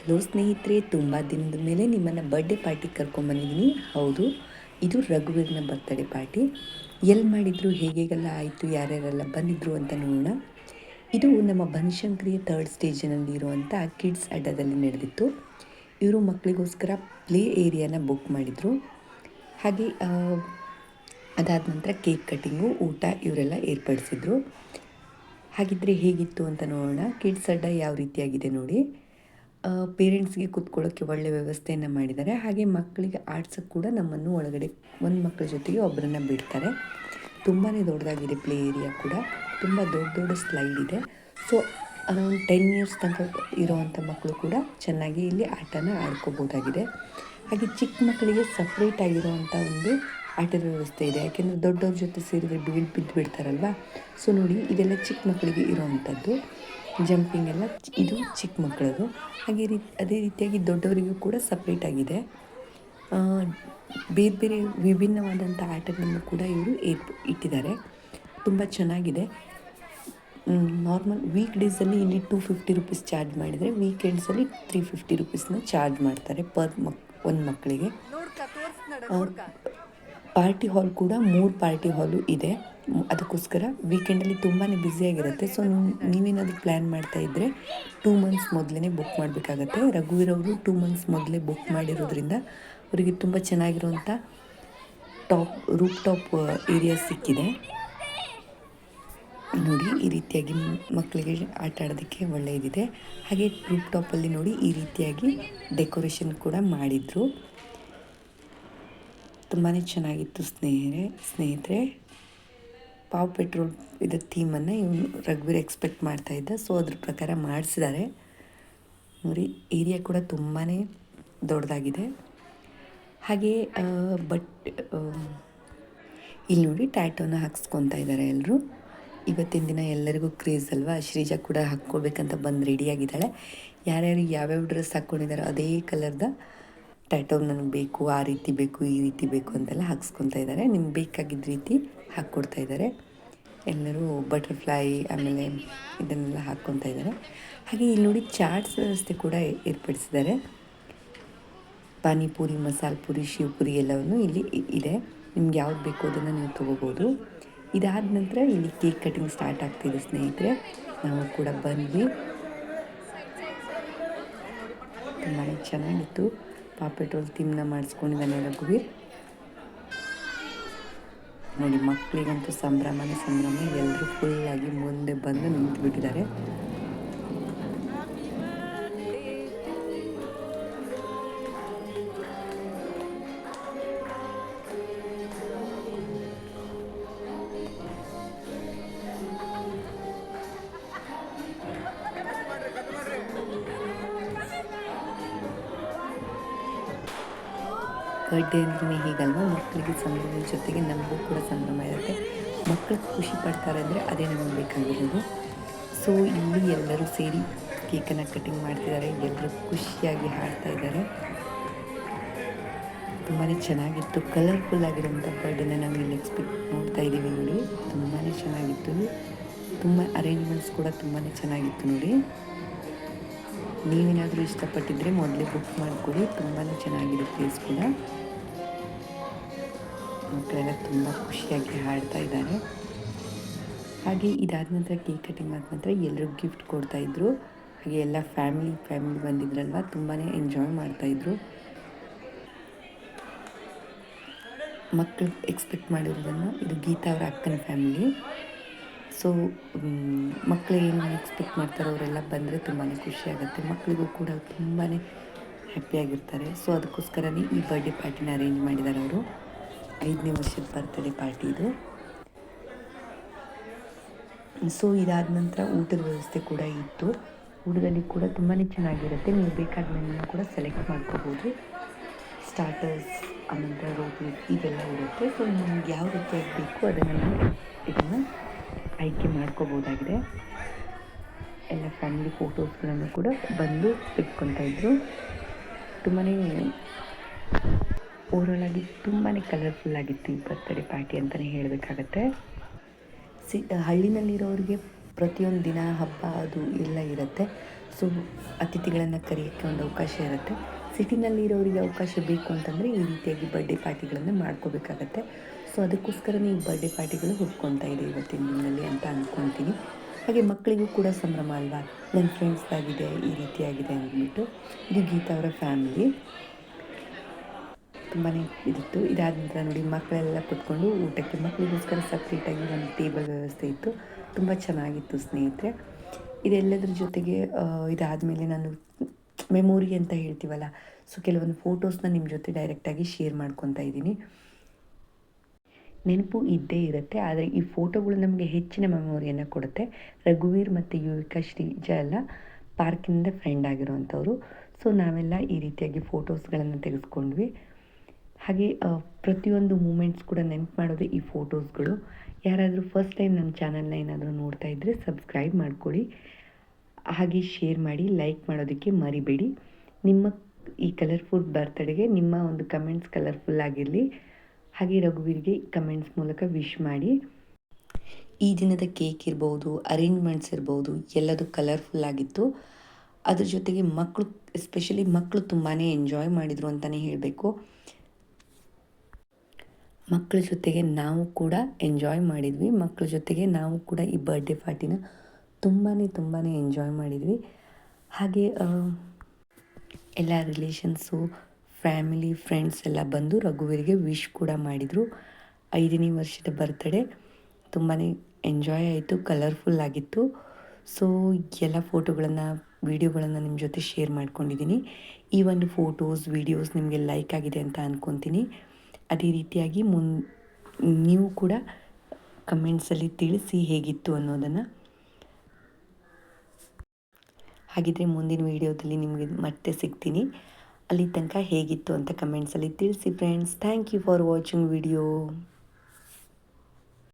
Hello ಸ್ನೇಹಿತರೆ, ತುಂಬ ದಿನದ ಮೇಲೆ ನಿಮ್ಮನ್ನು ಬರ್ಡೇ ಪಾರ್ಟಿಗೆ ಕರ್ಕೊಂಬಂದಿದ್ದೀನಿ. ಹೌದು, ಇದು ರಘುವೀರ್ನ ಬರ್ತ್ಡೇ ಪಾರ್ಟಿ. ಎಲ್ಲಿ ಮಾಡಿದ್ರು, ಹೇಗೆಲ್ಲ ಆಯಿತು, ಯಾರ್ಯಾರೆಲ್ಲ ಬಂದಿದ್ರು ಅಂತ ನೋಡೋಣ. ಇದು ನಮ್ಮ ಬನಶಂಕರಿಯ ಥರ್ಡ್ ಸ್ಟೇಜಿನಲ್ಲಿ ಇರುವಂಥ ಕಿಡ್ಸ್ ಅಡ್ಡಾದಲ್ಲಿ ನಡೆದಿತ್ತು. ಇವರು ಮಕ್ಕಳಿಗೋಸ್ಕರ ಪ್ಲೇ ಏರಿಯಾನ ಬುಕ್ ಮಾಡಿದರು. ಹಾಗೆ ಅದಾದ ನಂತರ ಕೇಕ್ ಕಟ್ಟಿಂಗು, ಊಟ ಇವರೆಲ್ಲ ಏರ್ಪಡಿಸಿದ್ರು. ಹಾಗಿದ್ದರೆ ಹೇಗಿತ್ತು ಅಂತ ನೋಡೋಣ. ಕಿಡ್ಸ್ ಅಡ್ಡ ಯಾವ ರೀತಿಯಾಗಿದೆ ನೋಡಿ. ಪೇರೆಂಟ್ಸ್ಗೆ ಕೂತ್ಕೊಳ್ಳೋಕ್ಕೆ ಒಳ್ಳೆಯ ವ್ಯವಸ್ಥೆಯನ್ನು ಮಾಡಿದ್ದಾರೆ. ಹಾಗೆ ಮಕ್ಕಳಿಗೆ ಆಡ್ಸೋಕ್ಕೆ ಕೂಡ ನಮ್ಮನ್ನು ಒಳಗಡೆ ಒಂದು ಮಕ್ಕಳ ಜೊತೆಗೆ ಒಬ್ಬರನ್ನ ಬಿಡ್ತಾರೆ. ತುಂಬಾ ದೊಡ್ಡದಾಗಿದೆ ಪ್ಲೇ ಏರಿಯಾ ಕೂಡ. ತುಂಬ ದೊಡ್ಡ ದೊಡ್ಡ ಸ್ಲೈಡ್ ಇದೆ. ಸೊ ಅರೌಂಡ್ 10 ಇಯರ್ಸ್ ತನಕ ಇರೋವಂಥ ಮಕ್ಕಳು ಕೂಡ ಚೆನ್ನಾಗಿ ಇಲ್ಲಿ ಆಟನ ಆಡ್ಕೋಬೋದಾಗಿದೆ. ಹಾಗೆ ಚಿಕ್ಕ ಮಕ್ಕಳಿಗೆ ಸಪ್ರೇಟ್ ಆಗಿರೋವಂಥ ಒಂದು ಆಟದ ವ್ಯವಸ್ಥೆ ಇದೆ. ಯಾಕೆಂದರೆ ದೊಡ್ಡವ್ರ ಜೊತೆ ಸೇರಿದರೆ ಬಿದ್ದು ಬಿಡ್ತಾರಲ್ವ. ಸೊ ನೋಡಿ, ಇದೆಲ್ಲ ಚಿಕ್ಕ ಮಕ್ಕಳಿಗೆ ಇರೋವಂಥದ್ದು. ಜಂಪಿಂಗ್ ಎಲ್ಲ ಇದು ಚಿಕ್ಕ ಮಕ್ಕಳದು. ಹಾಗೆ ಅದೇ ರೀತಿಯಾಗಿ ದೊಡ್ಡವರಿಗೂ ಕೂಡ ಸಪ್ರೇಟ್ ಆಗಿದೆ. ಬೇರೆ ಬೇರೆ ವಿಭಿನ್ನವಾದಂಥ ಆಟಗಳನ್ನು ಕೂಡ ಇವರು ಇಟ್ಟಿದ್ದಾರೆ. ತುಂಬ ಚೆನ್ನಾಗಿದೆ. ನಾರ್ಮಲ್ ವೀಕ್ ಡೇಸಲ್ಲಿ ಇಲ್ಲಿ 250 ರುಪೀಸ್ ಚಾರ್ಜ್ ಮಾಡಿದರೆ, ವೀಕೆಂಡ್ಸಲ್ಲಿ 350 ರುಪೀಸ್ನ ಚಾರ್ಜ್ ಮಾಡ್ತಾರೆ ಒಂದು ಮಕ್ಕಳಿಗೆ. ಪಾರ್ಟಿ ಹಾಲ್ ಕೂಡ 3 ಪಾರ್ಟಿ ಹಾಲು ಇದೆ. ಅದಕ್ಕೋಸ್ಕರ ವೀಕೆಂಡಲ್ಲಿ ತುಂಬಾ ಬ್ಯುಸಿಯಾಗಿರುತ್ತೆ. ಸೊ ನೀವೇನಾದರೂ ಪ್ಲ್ಯಾನ್ ಮಾಡ್ತಾ ಇದ್ದರೆ 2 ಮಂತ್ಸ್ ಮೊದಲೇ ಬುಕ್ ಮಾಡಬೇಕಾಗತ್ತೆ. ರಘುವೀರ್ 2 ಮಂತ್ಸ್ ಮೊದಲೇ ಬುಕ್ ಮಾಡಿರೋದ್ರಿಂದ ಅವರಿಗೆ ತುಂಬ ಚೆನ್ನಾಗಿರುವಂಥ ರೂಫ್ ಟಾಪ್ ಏರಿಯಾ ಸಿಕ್ಕಿದೆ. ನೋಡಿ, ಈ ರೀತಿಯಾಗಿ ಮಕ್ಕಳಿಗೆ ಆಟ ಆಡೋದಕ್ಕೆ ಒಳ್ಳೆಯದಿದೆ. ಹಾಗೆ ರೂಫ್ ಟಾಪಲ್ಲಿ ನೋಡಿ ಈ ರೀತಿಯಾಗಿ ಡೆಕೋರೇಷನ್ ಕೂಡ ಮಾಡಿದರು. ತುಂಬಾ ಚೆನ್ನಾಗಿತ್ತು ಸ್ನೇಹಿತರೆ. ಪಾವ್ ಪೆಟ್ರೋಲ್ ಇದರ ಥೀಮನ್ನು ಇವನು ರಘುವೀರ್ ಎಕ್ಸ್ಪೆಕ್ಟ್ ಮಾಡ್ತಾಯಿದ್ದ. ಸೊ ಅದ್ರ ಪ್ರಕಾರ ಮಾಡಿಸಿದ್ದಾರೆ. ನೋಡಿ, ಏರಿಯಾ ಕೂಡ ತುಂಬಾ ದೊಡ್ಡದಾಗಿದೆ. ಹಾಗೆ ಇಲ್ಲಿ ನೋಡಿ ಟ್ಯಾಟೋನ ಹಾಕ್ಸ್ಕೊತಾ ಇದ್ದಾರೆ ಎಲ್ಲರೂ. ಇವತ್ತಿನ ದಿನ ಎಲ್ಲರಿಗೂ ಕ್ರೇಜ್ ಅಲ್ವಾ. ಶ್ರೀಜಾ ಕೂಡ ಹಾಕ್ಕೋಬೇಕಂತ ಬಂದು ರೆಡಿಯಾಗಿದ್ದಾಳೆ. ಯಾರ್ಯಾರು ಯಾವ್ಯಾವ ಡ್ರೆಸ್ ಹಾಕ್ಕೊಂಡಿದ್ದಾರೋ ಅದೇ ಕಲರ್ದ ಟ್ಯಾಟೋ ನನಗೆ ಬೇಕು, ಆ ರೀತಿ ಬೇಕು, ಈ ರೀತಿ ಬೇಕು ಅಂತೆಲ್ಲ ಹಾಕ್ಸ್ಕೊತಾ ಇದ್ದಾರೆ. ನಿಮ್ಗೆ ಬೇಕಾಗಿದ್ದ ರೀತಿ ಹಾಕ್ಕೊಡ್ತಾ ಇದ್ದಾರೆ. ಎಲ್ಲರೂ ಬಟರ್ಫ್ಲೈ ಆಮೇಲೆ ಇದನ್ನೆಲ್ಲ ಹಾಕ್ಕೊತಾ ಇದ್ದಾರೆ. ಹಾಗೆ ಇಲ್ಲಿ ನೋಡಿ ಚಾಟ್ಸ್ ವ್ಯವಸ್ಥೆ ಕೂಡ ಏರ್ಪಡಿಸಿದ್ದಾರೆ. ಪಾನಿಪುರಿ, ಮಸಾಲೆ ಪುರಿ, ಶಿವಪುರಿ ಎಲ್ಲವನ್ನು ಇಲ್ಲಿ ಇದೆ. ನಿಮ್ಗೆ ಯಾವ್ದು ಬೇಕು ಅದನ್ನು ನೀವು ತೊಗೋಬೋದು. ಇದಾದ ನಂತರ ಇಲ್ಲಿ ಕೇಕ್ ಕಟಿಂಗ್ ಸ್ಟಾರ್ಟ್ ಆಗ್ತಿದೆ ಸ್ನೇಹಿತರೆ. ನಾವು ಕೂಡ ಬಂದ್ವಿ. ತುಂಬಾ ಚೆನ್ನಾಗಿತ್ತು. ಪಾವ್ ಪೆಟ್ರೋಲ್ ಥೀಮ್ನ ಮಾಡಿಸ್ಕೊಂಡಿದ್ದಾನೆ ರಘುವೀರ್. ನೋಡಿ, ಮಕ್ಕಳಿಗಂತೂ ಸಂಭ್ರಮ. ಎಲ್ಲರೂ ಫುಲ್ಲಾಗಿ ಮುಂದೆ ಬಂದು ನಿಂತುಬಿಟ್ಟಿದ್ದಾರೆ. ಬರ್ಡೇ ಅಂದ್ರೆ ಹೀಗಲ್ವ, ಮಕ್ಕಳಿಗೆ ಸಂಭ್ರಮದ ಜೊತೆಗೆ ನಮಗೂ ಕೂಡ ಸಂಭ್ರಮ ಇರುತ್ತೆ. ಮಕ್ಕಳು ಖುಷಿ ಪಡ್ತಾರೆ ಅಂದರೆ ಅದೇ ನಮಗೆ ಬೇಕಾಗಿರೋದು. ಸೊ ಇಲ್ಲಿ ಎಲ್ಲರೂ ಸೇರಿ ಕೇಕನ್ನು ಕಟಿಂಗ್ ಮಾಡ್ತಿದ್ದಾರೆ. ಎಲ್ಲರೂ ಖುಷಿಯಾಗಿ ಹಾಡ್ತಾ ಇದ್ದಾರೆ. ತುಂಬಾ ಚೆನ್ನಾಗಿತ್ತು. ಕಲರ್ಫುಲ್ ಆಗಿರೋಂಥ ಬರ್ಡೇನ ನಾವು ಇಲ್ಲಿ ನೋಡ್ತಾ ಇದ್ದೀವಿ. ನೋಡಿ, ತುಂಬಾ ಚೆನ್ನಾಗಿತ್ತು. ತುಂಬ ಅರೇಂಜ್ಮೆಂಟ್ಸ್ ಕೂಡ ತುಂಬಾ ಚೆನ್ನಾಗಿತ್ತು. ನೋಡಿ, ನೀವೇನಾದರೂ ಇಷ್ಟಪಟ್ಟಿದ್ದರೆ ಮೊದಲೇ ಬುಕ್ ಮಾಡಿಕೊಡಿ. ತುಂಬಾ ಚೆನ್ನಾಗಿದೆ ಪ್ಲೇಸ್ ಕೂಡ. ಮಕ್ಕಳೆಲ್ಲ ತುಂಬ ಖುಷಿಯಾಗಿ ಹಾಡ್ತಾ ಇದ್ದಾರೆ. ಹಾಗೆ ಇದಾದ ನಂತರ ಕೇಕ್ ಕಟಿಂಗ್ ಆದ ನಂತರ ಎಲ್ಲರೂ ಗಿಫ್ಟ್ ಕೊಡ್ತಾಯಿದ್ರು. ಹಾಗೆ ಎಲ್ಲ ಫ್ಯಾಮಿಲಿ ಬಂದಿದ್ರಲ್ವ, ತುಂಬಾ ಎಂಜಾಯ್ ಮಾಡ್ತಾಯಿದ್ರು. ಮಕ್ಕಳು ಎಕ್ಸ್ಪೆಕ್ಟ್ ಮಾಡಿರೋದನ್ನು, ಇದು ಗೀತಾ ಅವರ ಅಕ್ಕನ ಫ್ಯಾಮಿಲಿ. ಸೊ ಮಕ್ಕಳು ಏನು ಎಕ್ಸ್ಪೆಕ್ಟ್ ಮಾಡ್ತಾರೋ ಅವರೆಲ್ಲ ಬಂದರೆ ತುಂಬಾ ಖುಷಿಯಾಗುತ್ತೆ. ಮಕ್ಕಳಿಗೂ ಕೂಡ ತುಂಬಾ ಹ್ಯಾಪಿಯಾಗಿರ್ತಾರೆ. ಸೊ ಅದಕ್ಕೋಸ್ಕರನೇ ಈ ಬರ್ಡೇ ಪಾರ್ಟಿನ ಅರೇಂಜ್ ಮಾಡಿದ್ದಾರೆ ಅವರು. 5ನೇ ವರ್ಷದ ಬರ್ತ್ಡೇ ಪಾರ್ಟಿ ಇದು. ಸೊ ಇದಾದ ನಂತರ ಊಟದ ವ್ಯವಸ್ಥೆ ಕೂಡ ಇತ್ತು. ಊಟದಲ್ಲಿ ಕೂಡ ತುಂಬಾ ಚೆನ್ನಾಗಿರುತ್ತೆ. ನೀವು ಬೇಕಾದ ಮೆನುನ ಕೂಡ ಸೆಲೆಕ್ಟ್ ಮಾಡ್ಕೋಬೋದು. ಸ್ಟಾರ್ಟರ್ಸ್, ಆನಂತರ ರೋಟಿ ಇದೆಲ್ಲ ಇರುತ್ತೆ. ಸೊ ನಿಮ್ಗೆ ಯಾವ ರೀತಿಯಾಗಿ ಬೇಕು ಇದನ್ನು ಆಯ್ಕೆ ಮಾಡ್ಕೋಬೋದಾಗಿದೆ. ಎಲ್ಲ ಫ್ಯಾಮಿಲಿ ಫೋಟೋಸ್ಗಳನ್ನು ಕೂಡ ಬಂದು ತೆಗೆದುಕೊತಾಯಿದ್ರು. ತುಂಬಾ ಓವರಾಲ್ ಆಗಿ ತುಂಬಾ ಕಲರ್ಫುಲ್ಲಾಗಿತ್ತು ಈ ಬರ್ತ್ಡೇ ಪಾರ್ಟಿ ಅಂತಲೇ ಹೇಳಬೇಕಾಗತ್ತೆ. ಹಳ್ಳಿನಲ್ಲಿರೋರಿಗೆ ಪ್ರತಿಯೊಂದು ದಿನ ಹಬ್ಬ ಅದು ಎಲ್ಲ ಇರುತ್ತೆ. ಸೊ ಅತಿಥಿಗಳನ್ನು ಕರೆಯೋಕ್ಕೆ ಒಂದು ಅವಕಾಶ ಇರುತ್ತೆ. ಸಿಟಿನಲ್ಲಿರೋರಿಗೆ ಅವಕಾಶ ಬೇಕು ಅಂತಂದರೆ ಈ ರೀತಿಯಾಗಿ ಬರ್ಡೇ ಪಾರ್ಟಿಗಳನ್ನು ಮಾಡ್ಕೋಬೇಕಾಗತ್ತೆ. ಸೊ ಅದಕ್ಕೋಸ್ಕರನೇ ಈ ಬರ್ಡೇ ಪಾರ್ಟಿಗಳು ಹುಟ್ಕೊತಾ ಇದೆ ಇವತ್ತಿನ ದಿನದಲ್ಲಿ ಅಂತ ಅಂದ್ಕೊತೀನಿ. ಹಾಗೆ ಮಕ್ಕಳಿಗೂ ಕೂಡ ಸಂಭ್ರಮ ಅಲ್ವಾ, ನನ್ನ ಫ್ರೆಂಡ್ಸ್ದಾಗಿದೆ ಈ ರೀತಿಯಾಗಿದೆ ಅಂದ್ಬಿಟ್ಟು. ಇದು ಗೀತಾ ಅವರ ಫ್ಯಾಮಿಲಿ. ತುಂಬಾ ಇದಿತ್ತು. ಇದಾದ ನಂತರ ನೋಡಿ ಮಕ್ಕಳೆಲ್ಲ ಕೂತ್ಕೊಂಡು ಊಟಕ್ಕೆ ಮಕ್ಕಳಿಗೋಸ್ಕರ ಸಪ್ರೇಟಾಗಿ ಒಂದು ಟೇಬಲ್ ವ್ಯವಸ್ಥೆ ಇತ್ತು. ತುಂಬ ಚೆನ್ನಾಗಿತ್ತು ಸ್ನೇಹಿತರೆ. ಇದೆಲ್ಲದ್ರ ಜೊತೆಗೆ ಇದಾದಮೇಲೆ ನಾನು ಮೆಮೊರಿ ಅಂತ ಹೇಳ್ತೀವಲ್ಲ, ಸೊ ಕೆಲವೊಂದು ಫೋಟೋಸ್ನ ನಿಮ್ಮ ಜೊತೆ ಡೈರೆಕ್ಟಾಗಿ ಶೇರ್ ಮಾಡ್ಕೊತಾ ಇದ್ದೀನಿ. ನೆನಪು ಇದ್ದೇ ಇರುತ್ತೆ, ಆದರೆ ಈ ಫೋಟೋಗಳು ನಮಗೆ ಹೆಚ್ಚಿನ ಮೆಮೊರಿಯನ್ನು ಕೊಡುತ್ತೆ. ರಘುವೀರ್ ಮತ್ತು ಯುವಿಕಾ ಶ್ರೀಜ ಎಲ್ಲ ಪಾರ್ಕಿನಿಂದ ಫ್ರೆಂಡ್ ಆಗಿರೋವಂಥವ್ರು. ಸೊ ನಾವೆಲ್ಲ ಈ ರೀತಿಯಾಗಿ ಫೋಟೋಸ್ಗಳನ್ನು ತೆಗೆದುಕೊಂಡ್ವಿ. ಹಾಗೆ ಪ್ರತಿಯೊಂದು ಮೂಮೆಂಟ್ಸ್ ಕೂಡ ನೆನಪು ಮಾಡೋದು ಈ ಫೋಟೋಸ್ಗಳು. ಯಾರಾದರೂ ಫಸ್ಟ್ ಟೈಮ್ ನಮ್ಮ ಚಾನಲ್ನ ಏನಾದರೂ ನೋಡ್ತಾ ಇದ್ದರೆ ಸಬ್ಸ್ಕ್ರೈಬ್ ಮಾಡ್ಕೊಳ್ಳಿ, ಹಾಗೆ ಶೇರ್ ಮಾಡಿ, ಲೈಕ್ ಮಾಡೋದಕ್ಕೆ ಮರಿಬೇಡಿ. ನಿಮ್ಮ ಈ ಕಲರ್ಫುಲ್ ಬರ್ತ್ಡೇಗೆ ನಿಮ್ಮ ಒಂದು ಕಮೆಂಟ್ಸ್ ಕಲರ್ಫುಲ್ ಆಗಿರಲಿ. ಹಾಗೆ ರಘುವೀರ್ಗೆ ಕಮೆಂಟ್ಸ್ ಮೂಲಕ ವಿಶ್ ಮಾಡಿ. ಈ ದಿನದ ಕೇಕ್ ಇರ್ಬೋದು, ಅರೇಂಜ್ಮೆಂಟ್ಸ್ ಇರ್ಬೋದು, ಎಲ್ಲದು ಕಲರ್ಫುಲ್ ಆಗಿತ್ತು. ಅದ್ರ ಜೊತೆಗೆ ಮಕ್ಕಳು, ಎಸ್ಪೆಷಲಿ ಮಕ್ಕಳು ತುಂಬಾ ಎಂಜಾಯ್ ಮಾಡಿದರು ಅಂತಲೇ ಹೇಳಬೇಕು. ಮಕ್ಕಳ ಜೊತೆಗೆ ನಾವು ಕೂಡ ಎಂಜಾಯ್ ಮಾಡಿದ್ವಿ. ಮಕ್ಕಳ ಜೊತೆಗೆ ನಾವು ಕೂಡ ಈ ಬರ್ಡೇ ಪಾರ್ಟಿನ ತುಂಬಾ ಎಂಜಾಯ್ ಮಾಡಿದ್ವಿ. ಹಾಗೆ ಎಲ್ಲ ರಿಲೇಷನ್ಸು, ಫ್ಯಾಮಿಲಿ, ಫ್ರೆಂಡ್ಸ್ ಎಲ್ಲ ಬಂದು ರಘುವೀರ್ಗೆ ವಿಶ್ ಕೂಡ ಮಾಡಿದರು. 5ನೇ ವರ್ಷದ ಬರ್ತ್ಡೇ ತುಂಬಾ ಎಂಜಾಯ್ ಆಯಿತು, ಕಲರ್ಫುಲ್ ಆಗಿತ್ತು. ಸೊ ಎಲ್ಲ ಫೋಟೋಗಳನ್ನು, ವೀಡಿಯೋಗಳನ್ನು ನಿಮ್ಮ ಜೊತೆ ಶೇರ್ ಮಾಡ್ಕೊಂಡಿದ್ದೀನಿ. ಈ ಒಂದು ಫೋಟೋಸ್, ವೀಡಿಯೋಸ್ ನಿಮಗೆ ಲೈಕ್ ಆಗಿದೆ ಅಂತ ಅಂದ್ಕೊತೀನಿ. ಅದೇ ರೀತಿಯಾಗಿ ನೀವು ಕೂಡ ಕಮೆಂಟ್ಸಲ್ಲಿ ತಿಳಿಸಿ ಹೇಗಿತ್ತು ಅನ್ನೋದನ್ನು. ಹಾಗಿದ್ರೆ ಮುಂದಿನ ವೀಡಿಯೋದಲ್ಲಿ ನಿಮಗೆ ಮತ್ತೆ ಸಿಗ್ತೀನಿ. ಅಲ್ಲಿ ತನಕ ಹೇಗಿತ್ತು ಅಂತ ಕಮೆಂಟ್ಸಲ್ಲಿ ತಿಳಿಸಿ friends. Thank you for watching video.